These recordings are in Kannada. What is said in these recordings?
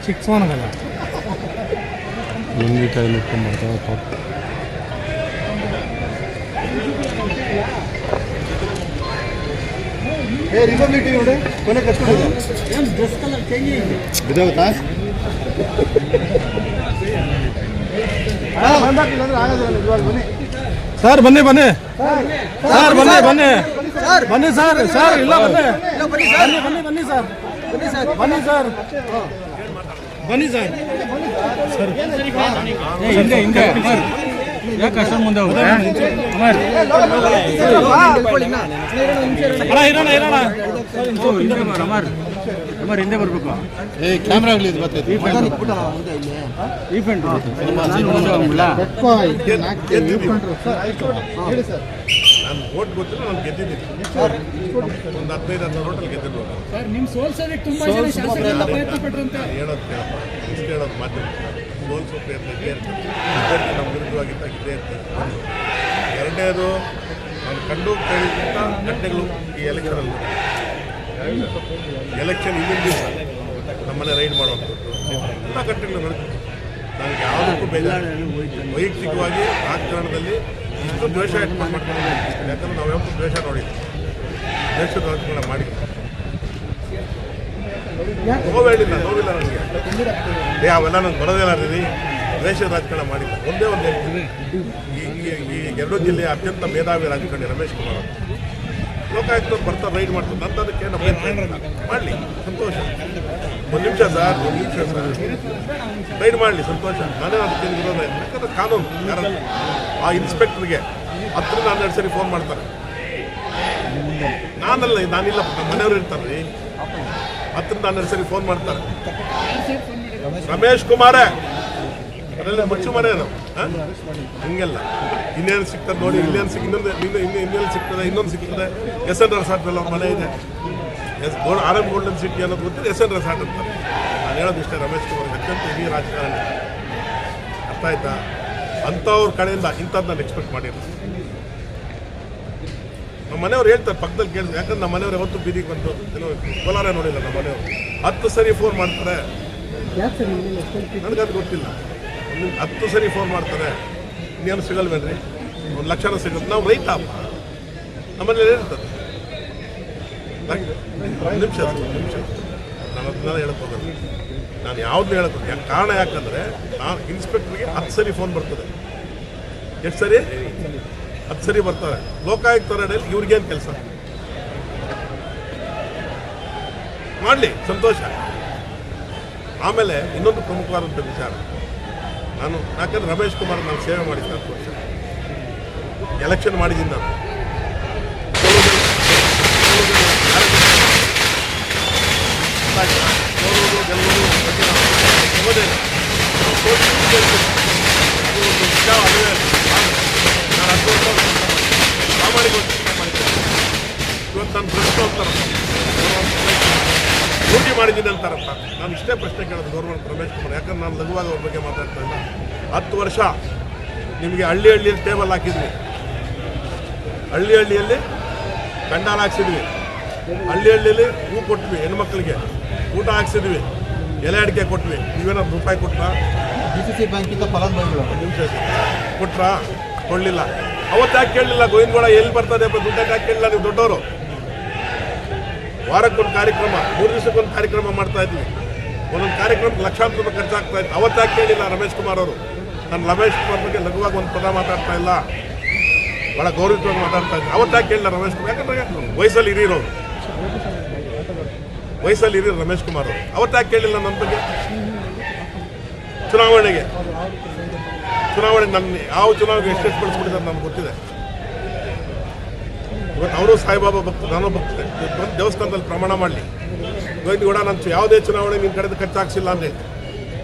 ಚಿಕ್ಕವನಿಗಲ್ಲ ಲುಂಗಿ ಕೈ ಮುಟ್ಕೊಂಡ್ಬರ್ತಾವೆ ಪಾಪ. ರಿಪಬ್ಲಿಕ್ ನೋಡಿ ಕೊನೆ ಕಚ್ಕೊಂಡಿದೆ ಬಿದ್ದೋಗುತ್ತಾ ಬನ್ನಿ ಸರ್ ಬನ್ನಿ ಬನ್ನಿ ಸರ್ ಬನ್ನಿ ಬನ್ನಿ ಬನ್ನಿ ಸರ್ ಸರ್ ಇಲ್ಲ ಬನ್ನಿ ಬನ್ನಿ ಬನ್ನಿ ಬನ್ನಿ ಸರ್ ಬನ್ನಿ ಸರ್ ಬನ್ನಿ ಸರ್ ಸರ್ ಹಿಂದೆ ಹಿಂದೆ ಯಾಕೆ ಅಷ್ಟೊಂದು ಮುಂದೆ ಹೋಗುತ್ತೆ ಇರೋಣ ಇರೋಣ ಅಮರ್ ಹಿಂದೆ ಬರಬೇಕು. ಕ್ಯಾಮ್ರಾ ಆಗಲಿ ಬರ್ತೈತೆ ನಾನು ಓಟ್ ಗೊತ್ತಿಲ್ಲ, ನಾನು ಗೆದ್ದಿದ್ದೀನಿ. ಒಂದು 15-16 ಓಟಲ್ಲಿ ಗೆದ್ದಿದ್ದು. ನಿಮ್ಮ ಸೋಲ್ಸೋದಕ್ಕೆ ತುಂಬಾ ಜನ ಶಾಸಕರೆಲ್ಲ ಪ್ರಯತ್ನ ಪಟ್ಟರಂತೆ. ಹೇಳೋದು ಕೇಳಪ್ಪ, ಇಷ್ಟು ಹೇಳೋದು ಮಾಧ್ಯಮ ಸೋಲ್ಸೋ ಪ್ರಯತ್ನ ಇದ್ದೇ ಇರ್ತದೆ. ನಮ್ಮ ವಿರುದ್ಧವಾಗಿದ್ದ ಇದ್ದೇ ಇರ್ತದೆ. ಎರಡನೇದು ನಾನು ಕಂಡು ಕೇಳಿದಂಥ ಘಟನೆಗಳು ಈ ಎಲೆಕ್ಷನಲ್ಲಿ. ಎಲೆಕ್ಷನ್ ಹಿಂದಿನ ದಿವಸ ನಮ್ಮನೆ ರೈಡ್ ಮಾಡುವಂಥದ್ದು ಎಲ್ಲ ಘಟನೆಗಳು ನಡೆದಿತ್ತು. ನನಗೆ ಯಾವುದಕ್ಕೂ ಬೇಜಾರು. ವೈಯಕ್ತಿಕವಾಗಿ ರಾಜಕಾರಣದಲ್ಲಿ ಇಷ್ಟು ದ್ವೇಷ ಇಟ್ಕೊಂಡು ಮಾಡ್ಕೊಂಡು ಯಾಕಂದ್ರೆ ನಾವು ಯಾವತ್ತೂ ದ್ವೇಷ ನೋಡಿದ್ವಿ, ದ್ವೇಷದ ರಾಜಕಾರಣ ಮಾಡಿ ನೋವೇಳಿಲ್ಲ, ನೋವಿಲ್ಲ ನನಗೆ. ಅವೆಲ್ಲ ನಂಗೆ ಬರೋದಿಲ್ಲ ರೀ. ದ್ವೇಷದ ರಾಜಕಾರಣ ಮಾಡಿಲ್ಲ. ಒಂದೇ ಒಂದು ಹೇಳ್ತೀನಿ, ಈ ಎರಡೂ ಜಿಲ್ಲೆಯ ಅತ್ಯಂತ ಮೇಧಾವಿ ರಾಜಕಾರಣಿ ರಮೇಶ್ ಕುಮಾರ್ ಅವರು ಲೋಕಾಯುಕ್ತವ್ರು ಬರ್ತಾರೆ, ರೈಡ್ ಮಾಡ್ತಾರೆ. ನಂತರ ಅದಕ್ಕೆ ಮಾಡಲಿ, ಸಂತೋಷ. ಒಂದು ನಿಮಿಷ ಸರ್, ರೈಡ್ ಮಾಡಲಿ, ಸಂತೋಷ. ನಾನೇ ಅದಕ್ಕೆ ವಿರೋಧ ಇಲ್ಲ. ಯಾಕಂದ್ರೆ ಕಾನೂನು ಯಾರು ಆ ಇನ್ಸ್ಪೆಕ್ಟರ್ಗೆ 10-12 ಸರಿ ಫೋನ್ ಮಾಡ್ತಾರೆ. ನಾನಿಲ್ಲ, ನಮ್ಮ ಮನೆಯವರು ಇರ್ತಾರೆ ರೀ. 10-12 ಸರಿ ಫೋನ್ ಮಾಡ್ತಾರೆ. ರಮೇಶ್ ಕುಮಾರೇ ಅದೆಲ್ಲ ಮಚ್ಚು ಮನೆ ನಾವು ಹಿಂಗೆಲ್ಲ ಇನ್ನೇನು ಸಿಗ್ತದೆ ನೋಡಿ, ಇಲ್ಲೇನು ಇನ್ನೆಲ್ಲಿ ಸಿಗ್ತದೆ, ಇನ್ನೊಂದು ಸಿಗ್ತದೆ. SN ರೆಸಾರ್ಟ್ನಲ್ಲಿ ಅವ್ರ ಮನೆ ಇದೆ. ಆರ್.ಎಂ. ಗೋಲ್ಡನ್ ಸಿಟಿ ಅನ್ನೋದು ಗೊತ್ತಿದೆ, SN ರೆಸಾರ್ಟ್ ಅಂತ. ನಾನು ಹೇಳೋದು ಇಷ್ಟೇ, ರಮೇಶ್ ಕುಮಾರ್ ಅತ್ಯಂತ ಹಿರಿಯ ರಾಜಕಾರಣಿ, ಅರ್ಥ ಆಯ್ತಾ? ಅಂಥವ್ರ ಕಡೆಯಿಂದ ಇಂಥದ್ದು ನಾನು ಎಕ್ಸ್ಪೆಕ್ಟ್ ಮಾಡಿಲ್ಲ. ನಮ್ಮ ಮನೆಯವ್ರು ಹೇಳ್ತಾರೆ, ಪಕ್ಕದಲ್ಲಿ ಕೇಳಿದ್ರು. ಯಾಕಂದ್ರೆ ನಮ್ಮ ಮನೆಯವ್ರು ಯಾವತ್ತು ಬೀದಿಗೆ ಬಂದು ಏನೋ ಕೋಲಾರ ನೋಡಿಲ್ಲ. ನಮ್ಮ ಮನೆಯವರು 10 ಸರಿ ಫೋನ್ ಮಾಡ್ತಾರೆ. ನನಗದು ಗೊತ್ತಿಲ್ಲ. 10 ಸರಿ ಫೋನ್ ಮಾಡ್ತಾರೆ. ಇನ್ನೇನು ಸಿಗಲ್ವೇನ್ರಿ? 1 ಲಕ್ಷನೂ ಸಿಗುತ್ತೆ. ನಾವು ರೈತ ನಮ್ಮಲ್ಲಿ ಹೇಳ್ತದೆ. ಒಂದು ನಿಮಿಷ ನಾನು ಅದನ್ನೆಲ್ಲ ಹೇಳಕ್ಕೆ ಹೋಗಲ್ಲ. ನಾನು ಯಾವ್ದು ಹೇಳಕ್ಕೆ ಕಾರಣ ಯಾಕಂದರೆ ನಾನು ಇನ್ಸ್ಪೆಕ್ಟ್ರಿಗೆ 10 ಸರಿ ಫೋನ್ ಬರ್ತದೆ. ಎಷ್ಟು ಸರಿ? 10 ಸರಿ ಬರ್ತಾರೆ. ಲೋಕಾಯುಕ್ತರ ಅಡಿಯಲ್ಲಿ ಇವ್ರಿಗೇನು ಕೆಲಸ? ಮಾಡಲಿ, ಸಂತೋಷ. ಆಮೇಲೆ ಇನ್ನೊಂದು ಪ್ರಮುಖವಾದಂಥ ವಿಚಾರ, ಯಾಕಂದ್ರೆ ರಮೇಶ್ ಕುಮಾರ್ ನಾನು ಸೇವೆ ಮಾಡಿದ್ದೆ 10 ವರ್ಷ. ಎಲೆಕ್ಷನ್ ಮಾಡಿದ್ದೀನಿ ನಾನು. ಇವತ್ತು ನಾನು ಪ್ರಶ್ನೆ ಹೋಗ್ತಾರಪ್ಪ, ಡ್ಯೂಟಿ ಮಾಡಿದ್ದೀನಿ ಅಂತಾರಪ್ಪ. ನಾನು ಇಷ್ಟೇ ಪ್ರಶ್ನೆ ಕೇಳೋದು ಗೌರ್ಮೆಂಟ್ ರಮೇಶ್ ಕುಮಾರ್. ಯಾಕಂದ್ರೆ ನಾನು ಲಘುವಾಗಿ ಅವ್ರ ಬಗ್ಗೆ ಮಾತಾಡ್ತಾ ಇಲ್ಲ. 10 ವರ್ಷ ನಿಮಗೆ ಹಳ್ಳಿಯಲ್ಲಿ ಟೇಬಲ್ ಹಾಕಿದ್ವಿ, ಹಳ್ಳಿಯಲ್ಲಿ ಪೆಂಡಾಲ್ ಹಾಕ್ಸಿದ್ವಿ, ಹಳ್ಳಿಯಲ್ಲಿ ಹೂ ಕೊಟ್ವಿ, ಹೆಣ್ಮಕ್ಳಿಗೆ ಊಟ ಹಾಕ್ಸಿದ್ವಿ, ಎಲೆ ಅಡಿಕೆ ಕೊಟ್ವಿ. ನೀವೇನಾದ್ರು ರೂಪಾಯಿ ಕೊಟ್ರಾ? DCC ಬ್ಯಾಂಕಿಂದ ಫಲಾನುಭವಿಗಳು ನಿಮಿಷ ಕೊಟ್ರಾ? ಕೊಡಲಿಲ್ಲ. ಅವತ್ತು ಯಾಕೆ ಕೇಳಲಿಲ್ಲ? ಗೋವಿಂದಗೌಡ ಎಲ್ಲಿ ಬರ್ತದೆ ದುಡ್ಡು ಯಾಕೆ ಕೇಳಲಿಲ್ಲ? ನೀವು ದೊಡ್ಡವರು. ವಾರಕ್ಕೊಂದು ಕಾರ್ಯಕ್ರಮ, 3 ದಿವಸಕ್ಕೊಂದು ಕಾರ್ಯಕ್ರಮ ಮಾಡ್ತಾ ಇದ್ವಿ. ಒಂದೊಂದು ಕಾರ್ಯಕ್ರಮಕ್ಕೆ ಲಕ್ಷಾಂತರ ರೂಪಾಯಿ ಖರ್ಚಾಗ್ತಾ ಇತ್ತು. ಅವತ್ತು ಯಾಕೆ ಕೇಳಿಲ್ಲ ರಮೇಶ್ ಕುಮಾರ್ ಅವರು? ನಾನು ರಮೇಶ್ ಕುಮಾರ್ ಬಗ್ಗೆ ಲಘುವಾಗಿ ಒಂದು ಪದ ಮಾತಾಡ್ತಾ ಇಲ್ಲ, ಭಾಳ ಗೌರವವಾಗಿ ಮಾತಾಡ್ತಾ ಇದ್ದೆ. ಅವತ್ತು ಯಾಕೆ ಕೇಳಿಲ್ಲ ರಮೇಶ್ ಕುಮಾರ್? ಯಾಕಂದ್ರೆ ವಯಸ್ಸಲ್ಲಿ ಹಿರಿಯರು ರಮೇಶ್ ಕುಮಾರ್ ಅವರು. ಅವತ್ತು ಯಾಕೆ ಕೇಳಿಲ್ಲ ನನ್ನ ಬಗ್ಗೆ? ಚುನಾವಣೆಗೆ ನನ್ನ ಯಾವ ಚುನಾವಣೆಗೆ ಎಷ್ಟೆಷ್ಟು ಬಳಸ್ಬಿಟ್ಟಿದ್ದಾರೆ ನನಗೆ ಗೊತ್ತಿದೆ. ಇವತ್ತು ಅವರು ಸಾಯಿಬಾಬಾ ಭಕ್ತ, ನಾನು ಭಕ್ತ. ಬಂದು ದೇವಸ್ಥಾನದಲ್ಲಿ ಪ್ರಮಾಣ ಮಾಡಲಿ, ಗೋವಿಂದಗೌಡ ನಾನು ಯಾವುದೇ ಚುನಾವಣೆ ನಿಮ್ಮ ಕಡೆದು ಖರ್ಚಾಗಿಸಿಲ್ಲ ಅಂದರೆ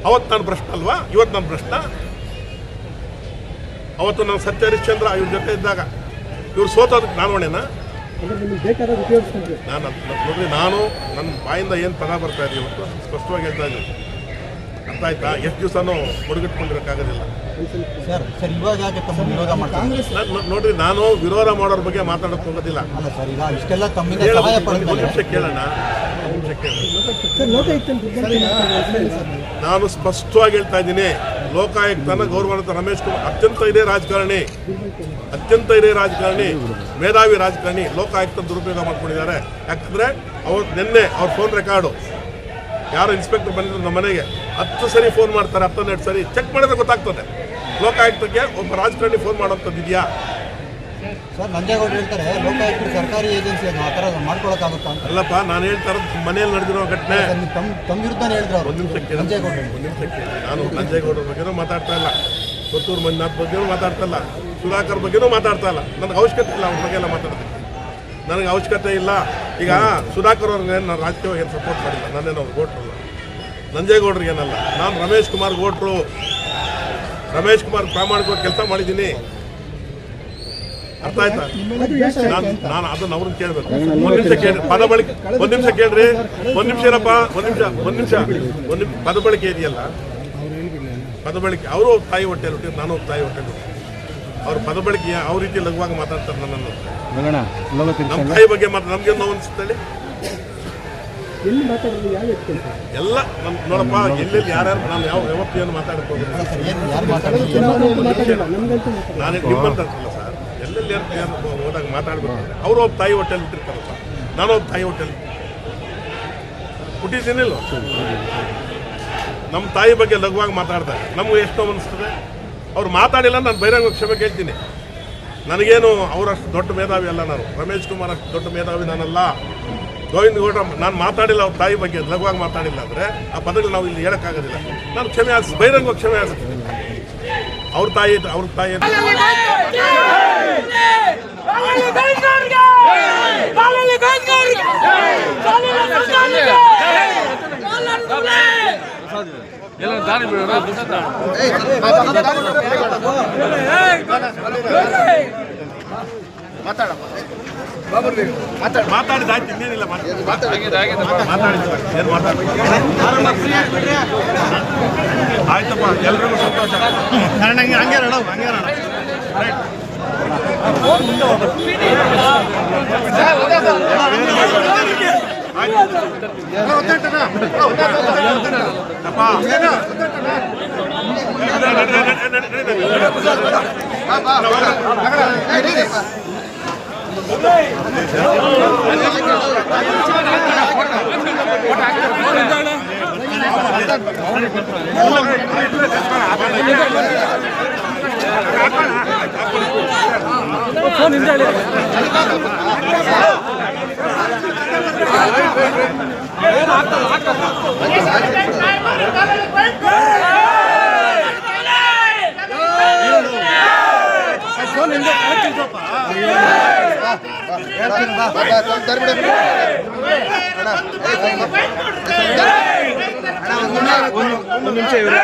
ಅವತ್ತು ನಾನು ಪ್ರಶ್ನೆ ಅಲ್ವಾ? ಇವತ್ತು ನನ್ನ ಪ್ರಶ್ನೆ. ಅವತ್ತು ನಾನು ಸತ್ಯ ಹರಿಶ್ಚಂದ್ರ ಇವ್ರ ಜೊತೆ ಇದ್ದಾಗ ಇವ್ರು ಸೋತೋದಕ್ಕೆ ನಾನು ಹೊಣೆನಾ? ನಾನು ನನ್ನ ಬಾಯಿಂದ ಏನು ಪದ ಬರ್ತಾ ಇದೆ ಇವತ್ತು ಸ್ಪಷ್ಟವಾಗಿ ಹೇಳ್ತಾ ಇದ್ದೀನಿ. ಅರ್ಥ ಆಯ್ತಾ? ಎಷ್ಟು ದಿವಸನೂ ಮುಡುಗಿಟ್ಕೊಂಡಿರೋಕ್ಕಾಗೋದಿಲ್ಲ. ನೋಡ್ರಿ, ನಾನು ವಿರೋಧ ಮಾಡೋರ ಬಗ್ಗೆ ಮಾತಾಡೋಕೆ ಹೋಗೋದಿಲ್ಲ. ಒಂದು ನಿಮಿಷ ಕೇಳೋಣ. ನಾನು ಸ್ಪಷ್ಟವಾಗಿ ಹೇಳ್ತಾ ಇದ್ದೀನಿ, ಲೋಕಾಯುಕ್ತನ ಗೌರವಾನ್ವಿತ ರಮೇಶ್ ಕುಮಾರ್ ಅತ್ಯಂತ ಹಿರಿಯ ರಾಜಕಾರಣಿ, ಮೇಧಾವಿ ರಾಜಕಾರಣಿ. ಲೋಕಾಯುಕ್ತ ದುರುಪಯೋಗ ಮಾಡ್ಕೊಂಡಿದ್ದಾರೆ. ಯಾಕಂದರೆ ನಿನ್ನೆ ಅವ್ರ ಫೋನ್ ರೆಕಾರ್ಡು ಯಾರು ಇನ್ಸ್ಪೆಕ್ಟರ್ ಬಂದಿದ್ರು ನಮ್ಮ ಮನೆಗೆ 10 ಸರಿ ಫೋನ್ ಮಾಡ್ತಾರೆ, 12 ಸರಿ ಚೆಕ್ ಮಾಡಿದ್ರೆ ಗೊತ್ತಾಗ್ತದೆ. ಲೋಕಾಯುಕ್ತಕ್ಕೆ ಒಬ್ಬ ರಾಜಕಾರಣಿ ಫೋನ್ ಮಾಡೋಂಥದ್ದು ಇದೆಯಾ? ಸರ್, ನಂಜೇಗೌಡರು ಹೇಳ್ತಾರೆ ಲೋಕಾಯುಕ್ತರು ಸರ್ಕಾರಿ ಏಜೆನ್ಸಿ ಆ ಥರ ಮಾಡ್ಕೊಳಕ್ಕಾಗುತ್ತಾ ಅಂತ. ಅಲ್ಲಪ್ಪ, ನಾನು ಹೇಳ್ತಾ ಇರೋದು ಮನೆಯಲ್ಲಿ ನಡೆದಿರೋ ಘಟನೆ. ತಮ್ಮ ವಿರುದ್ಧನೇ ಹೇಳಿದ್ರು ಅವರು. ಒಂದು ನಿಮಿಷಕ್ಕೆ ನಾನು ನಂಜೇಗೌಡರ ಬಗ್ಗೆನೂ ಮಾತಾಡ್ತಾ ಇಲ್ಲ, ಕೊತ್ತೂರು ಮಂಜುನಾಥ್ ಬಗ್ಗೆನೂ ಮಾತಾಡ್ತಾ ಇಲ್ಲ, ಸುಧಾಕರ್ ಬಗ್ಗೆನೂ ಮಾತಾಡ್ತಾ ಇಲ್ಲ. ನನಗೆ ಅವಶ್ಯಕತೆ ಇಲ್ಲ ಅವ್ರ ಬಗ್ಗೆ ಎಲ್ಲ ಮಾತಾಡೋದಕ್ಕೆ, ನನಗೆ ಅವಶ್ಯಕತೆ ಇಲ್ಲ. ಈಗ ಸುಧಾಕರ್ ಅವ್ರಿಗೆ ನಾನು ರಾಜಕೀಯವಾಗಿ ಏನು ಸಪೋರ್ಟ್ ಮಾಡಿಲ್ಲ, ನಾನೇನು ಅವ್ರು ಓಟ್ರಲ್ಲ. ನಂಜೇಗೌಡರಿಗೇನಲ್ಲ, ನಾನು ರಮೇಶ್ ಕುಮಾರ್ ಓಟ್ರು. ರಮೇಶ್ ಕುಮಾರ್ ಪ್ರಾಮಾಣಿಕವಾಗಿ ಕೆಲಸ ಮಾಡಿದ್ದೀನಿ. ಅರ್ಥ ಆಯ್ತಾ? ನಾನು ಅದನ್ನ ಅವ್ರನ್ನ ಕೇಳಬೇಕು. ಒಂದು ನಿಮಿಷ ಕೇಳಿ, ಪದ ಬಳಕೆ ಒಂದು ನಿಮಿಷ ಕೇಳ್ರಿ. ಒಂದು ನಿಮಿಷ ಏನಪ್ಪ, ಒಂದು ನಿಮಿಷ ಪದ ಬಳಕೆ ಇದೆಯಲ್ಲ, ಪದ ಬಳಕೆ. ಅವರು ತಾಯಿ ಹೊಟ್ಟೆಯಲ್ಲಿ ಹುಟ್ಟಿದ್ರು, ನಾನು ತಾಯಿ ಹೊಟ್ಟೆಯಲ್ಲಿ ಹುಟ್ಟಿದ್ರು. ಅವ್ರ ಪದ ಬಳಕೆ ಯಾವ ರೀತಿ ಲಘುವಾಗಿ ಮಾತಾಡ್ತಾರೆ ನನ್ನನ್ನು. ನಮ್ಮ ತಾಯಿ ಬಗ್ಗೆ ನಮ್ಗೆ ನೋವು ಅನಿಸುತ್ತೇಳಿ ಎಲ್ಲ ನೋಡಪ್ಪ, ಎಲ್ಲೆಲ್ಲಿ ಯಾರ್ಯಾರು ನಾನು ಯಾವ ವ್ಯವಸ್ಥೆಯನ್ನು ಮಾತಾಡಕ್ಕೆ ಹೋಗಿಲ್ಲ. ನಾನು ನಿಮ್ಮಂತಲ್ಲ ಸರ್, ಎಲ್ಲೆಲ್ಲಿ ಯಾರು ಹೋದಾಗ ಮಾತಾಡ್ಬೇಕು. ಅವರು ಒಬ್ಬ ತಾಯಿ ಹೊಟ್ಟೆಯಲ್ಲಿ ಹುಟ್ಟಿರ್ತಾರಲ್ಲ, ನಾನು ಒಬ್ಬ ತಾಯಿ ಹೊಟ್ಟೆಯಲ್ಲಿ ಹುಟ್ಟಿದ್ದೀನಿಲ್ಲ. ನಮ್ಮ ತಾಯಿ ಬಗ್ಗೆ ಲಘುವಾಗಿ ಮಾತಾಡ್ತಾರೆ, ನಮ್ಗೆ ಎಷ್ಟೋ ಅನಿಸ್ತದೆ. ಅವ್ರು ಮಾತಾಡಿಲ್ಲ, ನಾನು ಬಹಿರಂಗ ಕ್ಷಮೆ ಕೇಳ್ತೀನಿ. ನನಗೇನು ಅವರಷ್ಟು ದೊಡ್ಡ ಮೇಧಾವಿ ಅಲ್ಲ ನಾನು, ರಮೇಶ್ ಕುಮಾರ್ ಅಷ್ಟು ದೊಡ್ಡ ಮೇಧಾವಿ ನಾನಲ್ಲ. ಗೋವಿಂದ ಗೌಡ ನಾನು ಮಾತಾಡಿಲ್ಲ, ಅವ್ರ ತಾಯಿ ಬಗ್ಗೆ ಲಘುವಾಗಿ ಮಾತಾಡಿಲ್ಲ ಅಂದರೆ ಆ ಪದಗಳು ನಾವು ಇಲ್ಲಿ ಹೇಳೋಕ್ಕಾಗೋದಿಲ್ಲ. ನಾನು ಕ್ಷಮೆ ಹಾಕ್ಸಿ, ಬಹಿರಂಗವಾಗಿ ಕ್ಷಮೆ ಹಾಕ್ತೀನಿ. ಅವ್ರ ತಾಯಿ ಮಾತಾಡಿದಾಯ್ತು, ಇನ್ನೇನಿಲ್ಲ. ಏನು ಮಾತಾಡ್ಬೇಕು ಆಯ್ತಪ್ಪ, ಎಲ್ರಿಗೂ ಸಂತೋಷ. ಹಂಗೆ ರೈಟ್. ಒಂದು ನಿಮಿಷ ಇವ್ರೆ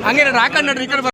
ಹಂಗೆ ಹಾಕೊಂಡ್ ನೋಡ್ರಿ ಈ ಕಡೆ